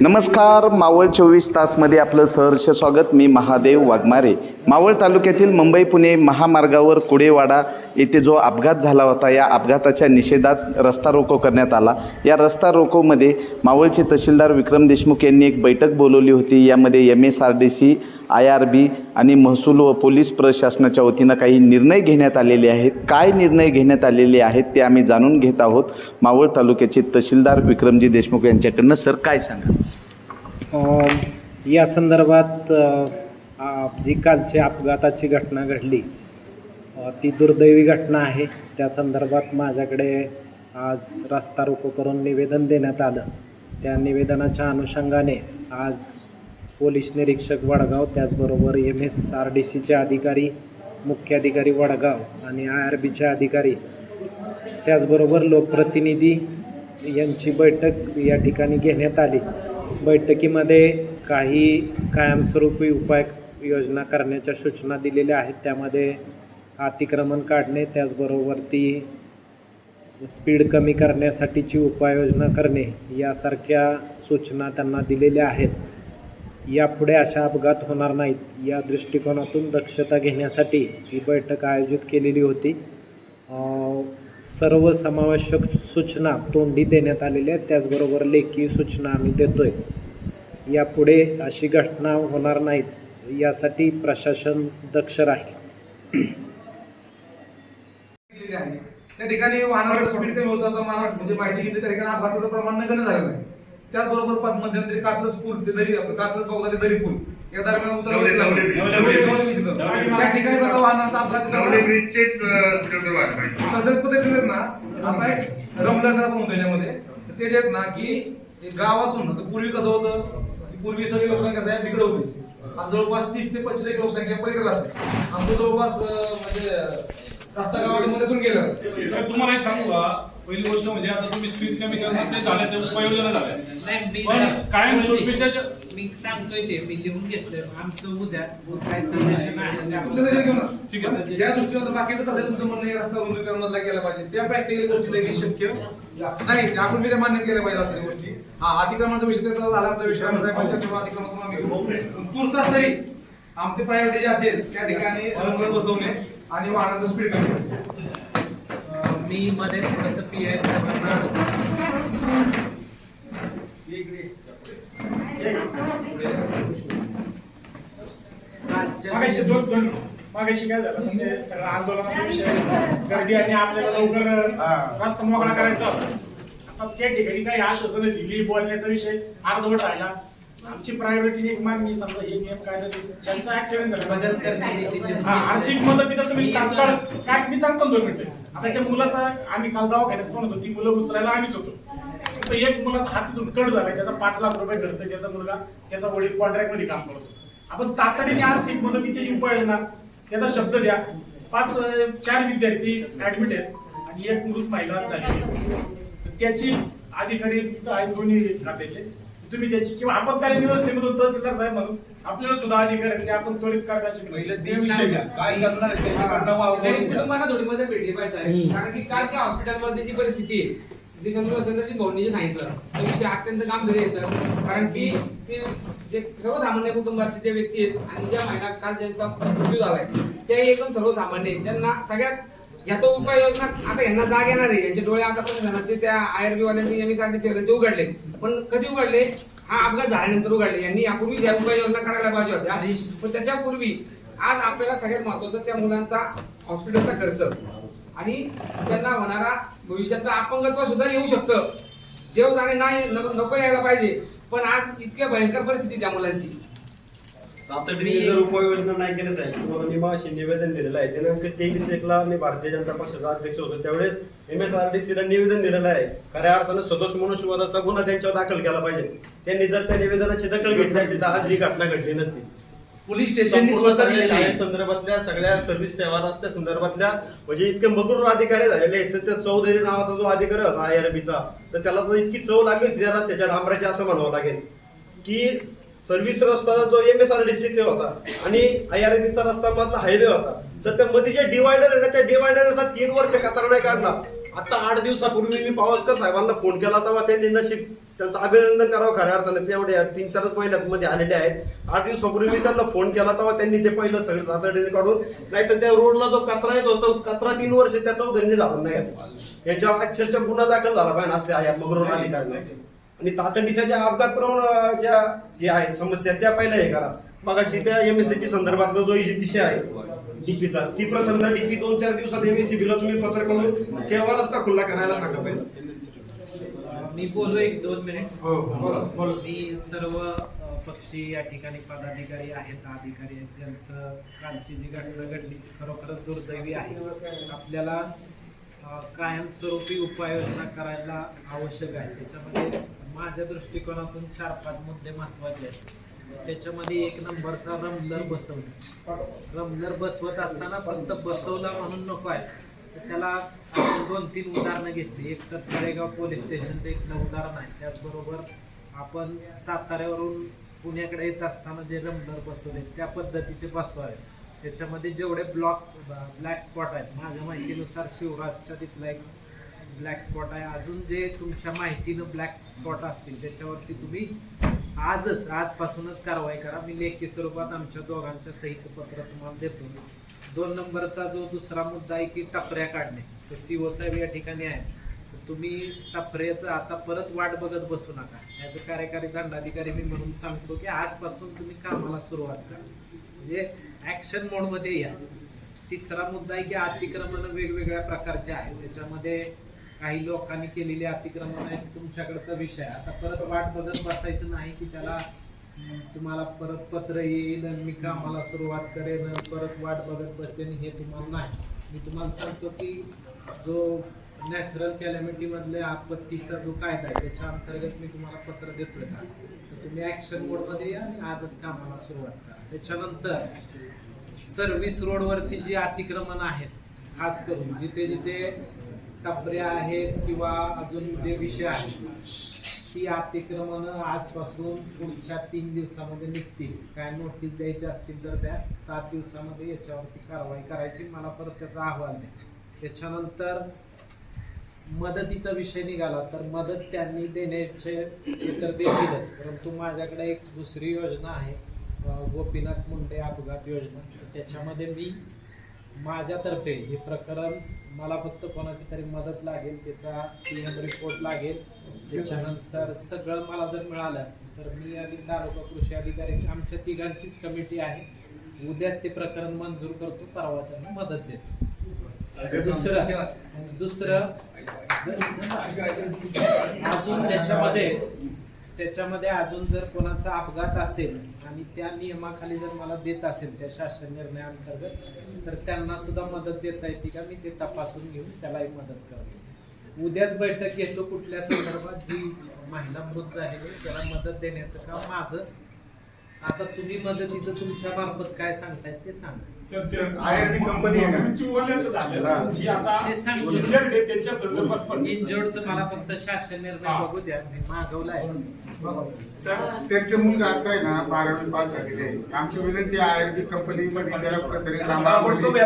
नमस्कार, मावळ 24 तासमध्ये आपलं सहर्ष स्वागत. मी महादेव वाघमारे. मावळ तालुक्यातील मुंबई पुणे महामार्गावर कुडेवाडा येथे जो अपघात झाला होता, या अपघाताच्या निषेधात रस्ता रोको करण्यात आला. या रस्ता रोकोमध्ये मावळचे तहसीलदार विक्रम देशमुख यांनी एक बैठक बोलवली होती. यामध्ये MSRDC, IRB आणि महसूल व पोलीस प्रशासनाच्या वतीनं काही निर्णय घेण्यात आलेले आहेत. काय निर्णय घेण्यात आलेले आहेत ते आम्ही जाणून घेत आहोत. मावळ तालुक्याचे तहसीलदार विक्रमजी देशमुख यांच्याकडनं. सर, काय सांगा? या संदर्भात जी कालची अपघाताची घटना घडली ती दुर्दैवी घटना आहे. त्या संदर्भात माझ्याकडे आज रस्ता रोको करून निवेदन देण्यात आलं. त्या निवेदनाच्या अनुषंगाने आज पोलीस निरीक्षक वडगाव, त्याचबरोबर MSRDCचे अधिकारी, मुख्य अधिकारी वडगाव आणि IRBचे अधिकारी, त्याचबरोबर लोकप्रतिनिधी यांची बैठक या ठिकाणी घेण्यात आली. बैठकीमध्ये काही कायमस्वरूपी उपाययोजना करण्याच्या सूचना दिलेल्या आहेत. त्यामध्ये अतिक्रमण काढणे, त्याचबरोबर ती स्पीड कमी करण्यासाठीची उपाययोजना करणे यासारख्या सूचना त्यांना दिलेल्या आहेत. यापुढे अशा अपघात होणार नाहीत या दृष्टिकोनातून दक्षता घेण्यासाठी ही बैठक आयोजित केलेली होती. सर्व समावेशक सूचना तोंडी देण्यात आलेल्या आहेत. त्याचबरोबर लेखी सूचना आम्ही देतो आहे. यापुढे अशी घटना होणार नाहीत यासाठी प्रशासन दक्ष राहील. त्या ठिकाणी वाहनावर स्पीड कमी होतं, मला म्हणजे माहिती घेतली त्या ठिकाणी अपघाताचं प्रमाण नगण्य झालेलं आहे. त्याचबरोबर मध्यंतरी कात्रज पूल ते दरी, कात्रज पावला ते दरी पूल या दरम्यान त्या ठिकाणी वाहनाचा अपघात तसंच पद्धतीने ना आता रमलंगरा पण होतं त्याच्यामध्ये. ते जे आहेत ना की गावातून पूर्वी कसं होतं, पूर्वी सगळी लोकसंख्या तिकडे होती. आता जवळपास 30 ते 35 लोकसंख्या पलीकडे असते. आमचं जवळपास म्हणजे रस्ता गावामधून गेलं. तुम्हाला एक सांगू का, पहिली गोष्ट म्हणजे आता तुम्ही स्पीड कमी करणार ते झाल्या, ते उपाययोजना झाल्या, पण कायम स्वरूपीच्या मी सांगतोय ते मी लिहून घेतलं. आमचं उद्या काय सजेशन आहे ठीक आहे. ज्या दृष्टीनं बाकीचं कसं तुमचं म्हणणं आहे, रस्ता रुंदीकरणाला केला पाहिजे, त्या प्रॅक्टिकल गोष्टी लगेच शक्य नाही. आपण मी मान्य केल्या पाहिजे त्या गोष्टी. अतिक्रमणाचा विषय झाला, आमचा विषय तुर्तास तरी आमची प्रायोरिटी जी असेल त्या ठिकाणी रंग बसवणे आणि वाहनाचं स्पीड कमी. मी मध्ये थोडस PI साहेबांना मागाशी काय झालं म्हणजे सगळं आंदोलनाचा विषय, गर्दी आणि आपल्याला लवकर रस्ता मोकळा करायचा होता. आता त्या ठिकाणी काही आश्वासनं दिली, बोलण्याचा विषय अर्धवट राहिला. आमची प्रायोरिटी एक मागणी, समजा हे नियम कायदा त्यांचा ऍक्सिडेंट झाला, आर्थिक मदतीचा तुम्ही तात्काळ काय, मी सांगतो 2 मिनिटं. आता त्या मुलाचा आम्ही काल दवाखान्यात कोण होतो, ती मुलं उचलायला आम्हीच होतो. तर एक मुलाचा हातीतून कट झालाय, त्याचा 5 लाख रुपये खर्च, त्याचा मुलगा, त्याचा वडील कॉन्ट्रॅक्ट मध्ये काम करतो. आपण तातडीने आर्थिक मदतीची उपाययोजना त्याचा शब्द द्या. 4 विद्यार्थी ऍडमिट आहेत आणि एक मृत महिला झाली. त्याची अधिकारी दोन्ही खात्याचे, तुम्ही त्याची किंवा आपत्कालीन व्यवस्थेमधून तहसीलदार साहेब म्हणून आपल्याला सुद्धा अधिकार आहे, आपण त्वरित करण्याची काय करणार तुम्हाला थोडी मदत भेटली पाहिजे, कारण की कालच्या हॉस्पिटलमध्ये परिस्थिती आहे जे चंद्रशेखरजी भाऊंनी सांगितलं तो विषय अत्यंत गंभीर आहे सर. कारण की ते जे सर्वसामान्य कुटुंबातले जे व्यक्ती आहेत आणि ज्या महिला काल ज्यांचा मृत्यू झालाय त्या एकदम सर्वसामान्य आहेत. त्यांना सगळ्यात ह्या तो उपाययोजना, आता यांना जाग येणार आहे, यांचे डोळे आता पण जणांचे त्या IRB वाल्यांचे MSRDC उघडले, पण कधी उघडले, हा अपघात झाल्यानंतर उघडले. यांनी यापूर्वी या उपाययोजना करायला पाहिजे होत्या. पण त्याच्यापूर्वी आज आपल्याला सगळ्यात महत्वाचं त्या मुलांचा हॉस्पिटलचा खर्च आणि त्यांना होणारा भविष्यातला अपंगत्व सुद्धा येऊ शकतं. देव जाणे नाही, नको यायला पाहिजे, पण आज इतक्या भयंकर परिस्थिती त्या मुलांची. तातडीने जर उपाययोजना नाही केल्या साहेब, तुम्हाला मी माशी निवेदन दिलेलं आहे. दिनांक 23/1 मी भारतीय जनता पक्षाचा अध्यक्ष होतो, त्यावेळेस MSRDCला निवेदन दिलेलं आहे. खऱ्या अर्थानं सदोष मनुष्यवधाचा गुन्हा त्यांच्यावर दाखल केला पाहिजे. त्यांनी जर त्या निवेदनाची दखल घेतली असती तर आज ही घटना घडली नसती. पोलीस स्टेशननी संदर्भातल्या सगळ्या सर्व्हिस सेवा रस्त्या संदर्भातल्या म्हणजे इतके मगरूर अधिकारी झालेले आहेत. तर त्या चौधरी नावाचा जो अधिकारी होता IRBचा, तर त्याला तर इतकी चव लागली होती त्या रस्त्याच्या डांबराची, असं म्हणावं लागेल की सर्व्हिस रस्ता जो MSRDC होता आणि IRBचा रस्ता मधला हायवे होता, तर त्या मध्ये जे डिवायडर आहे ना, त्या डिवायडरचा 3 वर्ष कचरा नाही काढला. आता 8 दिवसापूर्वी मी पावसकर साहेबांना फोन केला तेव्हा त्यांनी नशीब त्यांचं अभिनंदन करावं खऱ्या अर्थाने. तेवढे 3-4 महिन्यात मध्ये आलेले आहेत. 8 दिवसापूर्वी मी त्यांना फोन केला तेव्हा त्यांनी ते पहिलं सगळं तातडीने काढून, नाहीतर त्या रोडला जो कचरा येत होता कचरा 3 वर्ष त्याचा उदरणी झालं नाही. याच्यावर अक्षरशः गुन्हा दाखल झाला पाहिजे असल्या या मगरूर अधिकारी. आणि तातडीच्या ज्या अपघात प्रवण हे आहेत समस्या त्या पहिल्या हे करा. मगाशी त्या MSCP संदर्भातला जो विषय आहे डीपीचा, ती प्रथम डीपी 2-4 दिवसात MSCP ला तुम्ही पत्र करून सेवा रस्ता खुला करायला सांगा पाहिजे. मी बोलू 1-2 मिनिट. बोला. मी सर्व पक्षी या ठिकाणी पदाधिकारी आहेत, अधिकारी आहेत, ज्यांचं कालची जी घटना घडली ती खरोखरच दुर्दैवी आहे. आपल्याला कायमस्वरूपी उपाययोजना करायला आवश्यक आहे. त्याच्यामध्ये माझ्या दृष्टिकोनातून 4-5 मुद्दे महत्वाचे आहेत. त्याच्यामध्ये 1 नंबरचा रमलर बसवणं. रमलर बसवत असताना फक्त बसवला म्हणून नको आहे, तर त्याला आपण 2-3 उदाहरणं घेतली. एक तर तळेगाव पोलीस स्टेशनचं इथलं उदाहरण आहे. त्याचबरोबर आपण साताऱ्यावरून पुण्याकडे येत असताना जे रमलर बसवले त्या पद्धतीचे बसवावे. त्याच्यामध्ये जेवढे ब्लॅक स्पॉट आहेत, माझ्या माहितीनुसार शिवराजच्या तिथला एक ब्लॅक स्पॉट आहे. अजून जे तुमच्या माहितीनं ब्लॅक स्पॉट असतील त्याच्यावरती तुम्ही आजपासूनच कारवाई करा. मी लेखी स्वरूपात आमच्या दोघांच्या सहीचं पत्र तुम्हाला देतो. 2 नंबरचा जो दुसरा मुद्दा आहे की टपऱ्या काढणे, तर CO साहेब या ठिकाणी आहे. तर तुम्ही टपऱ्याचं आता परत वाट बघत बसू नका. ॲज अ कार्यकारी दंडाधिकारी मी म्हणून सांगतो की आजपासून तुम्ही कामाला सुरुवात करा, म्हणजे ऍक्शन मोडमध्ये या. तिसरा मुद्दा आहे की अतिक्रमण वेगवेगळ्या प्रकारचे आहेत. त्याच्यामध्ये काही लोकांनी केलेली अतिक्रमण आहे तुमच्याकडचा विषय. आता परत वाट बघत बसायचं नाही की त्याला तुम्हाला परत पत्र येईल आणि मी कामाला सुरुवात करेन, परत वाट बघत बसेन, हे तुम्हाला नाही. मी तुम्हाला सांगतो की जो नॅचरल कॅलॅमिटी मधले आपत्तीचा जो कायदा आहे त्याच्या अंतर्गत मी तुम्हाला पत्र देतोय. तर तुम्ही ऍक्शन मोडमध्ये या आणि आजच कामाला सुरुवात करा. त्याच्यानंतर सर्व्हिस रोडवरती जी अतिक्रमण आहेत, खास करून जिथे जिथे टपऱ्या आहेत किंवा अजून जे विषय आहेत, ती अतिक्रमण आजपासून पुढच्या 3 दिवसामध्ये निघतील. काय नोटीस द्यायची असतील तर त्या 7 दिवसामध्ये याच्यावरती कारवाई करायची. मला परत त्याचा अहवाल द्या. त्याच्यानंतर मदतीचा विषय निघाला तर मदत त्यांनी देण्याचे तर देतीलच, परंतु माझ्याकडे एक दुसरी योजना आहे, गोपीनाथ मुंडे अपघात योजना. त्याच्यामध्ये मी माझ्यातर्फे हे प्रकरण, मला फक्त कोणाची तरी मदत लागेल, त्याचा PM रिपोर्ट लागेल. त्याच्यानंतर सगळं मला जर मिळालं तर मी आणि तालुका कृषी अधिकारी आमच्या तिघांचीच कमिटी आहे, उद्याच ते प्रकरण मंजूर करतो, परवा त्यांना मदत देतो. दुसरं अजून त्याच्यामध्ये अजून जर कोणाचा अपघात असेल आणि त्या नियमाखाली जर मला देत असेल त्या शासन निर्णयाअंतर्गत, तर त्यांना सुद्धा मदत देता येते का, मी ते तपासून घेऊन त्यालाही मदत करतो. उद्याच बैठक घेतो कुठल्या संदर्भात, जी महिला मृत झालेली त्याला मदत देण्याचं काम माझं. आता तुम्ही मदतीचं तुमच्या मार्फत काय सांगताय ते सांगा. IRB कंपनी आहे का जी आता ते सांगतो. इंजर्ड आहे त्यांच्या संदर्भात पण इंजोर्डचं मला फक्त शासन निर्णय बघू द्या, मी मागवला आहे. त्यांचे मुलगा आता आहे ना 12वी पास झालेले आहे. आमची विनंती IRB कंपनीमध्ये त्याला कुठेतरी कामामध्ये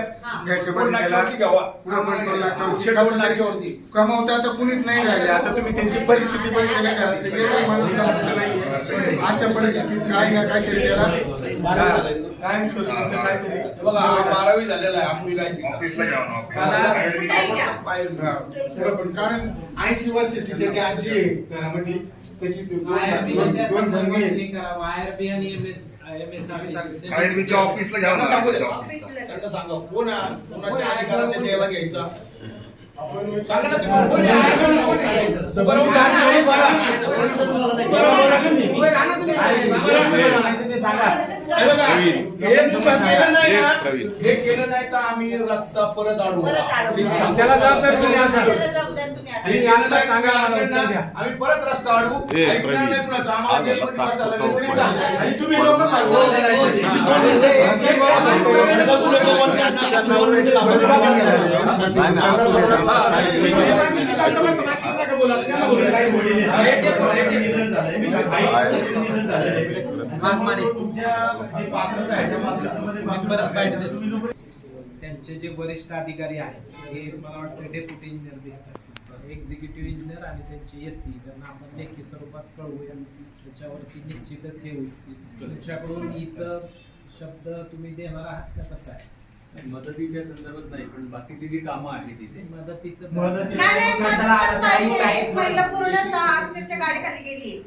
कमावता तर कुणीच नाही राहिले. आता तुम्ही त्यांची परिस्थिती बघितली का, अशा परिस्थितीत काही ना काहीतरी त्याला काय बघा 12वी झालेला आहे, आम्ही पण कारण 80 वर्षाची त्याची आजी आहे घरामध्ये, त्याची दोन बहिणी आहेत. IRB आणि MSRB आयुर्वेदच्या ऑफिसला घ्यावं ना, त्यांना सांगा कोणाच्या अधिकारात ते द्यायला घ्यायचा. हे केलं नाही तर आम्ही रस्ता परत अडवू. त्याला जबाबदारी तुम्ही सांगा, आम्ही परत रस्ता अडवू. ऐकणार नाही कुणाचं, आम्हाला जे पण बसायला लागेल तरी चालेल. आणि तुम्ही लोक आमचे जे वरिष्ठ अधिकारी आहेत हे मला वाटतं डेप्युटी इंजिनियर दिसतात, एक्झिक्युटिव्ह इंजिनियर आणि त्यांची SC त्यांना आपण लेखी स्वरूपात कळवूया, त्याच्यावरती निश्चितच हे होईल. तुमच्याकडून इतर शब्द तुम्ही देणार आहात का कसं आहे? मदतीच्या संदर्भात नाही, पण बाकीची जी कामं आहेत तिथे मदतीचं मदतीचं- नाही, नाही, मदत तर पाहिजे. महिला पूर्ण अक्षरशः गाडी खाली गेली.